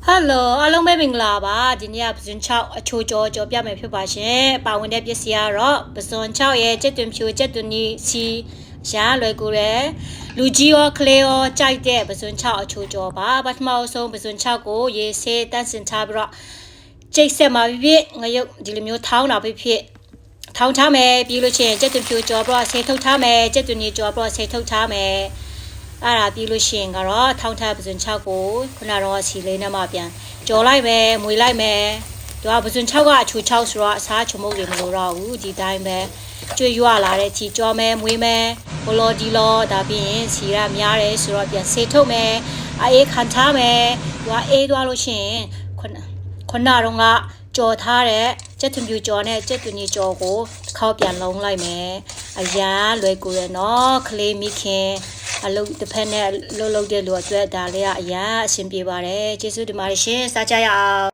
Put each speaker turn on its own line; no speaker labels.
Hello အားလုံးပဲမင်္ဂလာပါဒီနေ့ကပစွန်6အချိုကြောပြမယ်ဖြစ်ပါရှင်ပါဝင်တဲ့ပစ္စည်းကတော့ပစွန်6ရဲ့ကျက်တွင်ဖြူကျက်တွင်နီစီရှားလွယ်ကူတယ်လူကြီးရောကလေးရောကြိုက်တဲ့ပစွန်6အချိုကြောပါပထမဆုံးပစွန်6ကိုရေဆေးတန့်စင်ထားပြီးတော့ကျိတ်ဆက်မှာဖြစ်ငရုတ်ဒီလိုမျိုးထောင်းတာဖြစ်ထောင်းထားမယ်ပြီးလို့ရှိရင်ကျက်တွင်ဖြူကြောပြီးတော့ဆေးထုတ်ထားမယ်ကျက်တွင်နီကြောပြီးတော့ဆေးထုတ်ထားမယ်အဲ့ဒါပြီးလို့ရှိရင်ကတော့ထောင်းထားပစွန်6ကိုခုနတော့စီလေးနဲ့မှပြန်ကြော်လိုက်မယ်မွေလိုက်မယ်သူကပစွန်6ကအချို6ဆိုတော့အစားချုံမုတ်တွေမလိုတော့ဘူးဒီတိုင်းပဲကျွေရွလာတဲ့ချီကြော်မယ်မွေမယ်ဘလော်ဒီလော်ဒါပြီးရင်စီရများတယ်ဆိုတော့ပြန်ဆေးထုတ်မယ်အေးခံထားမယ်သူကအေးသွားလို့ရှိရင်ခုနတော့ကကြော်ထားတဲ့ကျက်သွန်ပြူကြော်နဲ့ကျက်သွန်ကြီးကြော်ကိုတစ်ခေါက်ပြန်လုံးလိုက်မယ်အရာလွယ်ကူရနော်ကလေးမိခင်အလုပ်တစ်ဖက်နဲ့လှုပ်တဲ့လူအတွက်ဒါလေးကအရာအဆင်ပြေပါတယ်ကျေးဇူးတင်ပါတယ်ရှင်စားကြရအောင်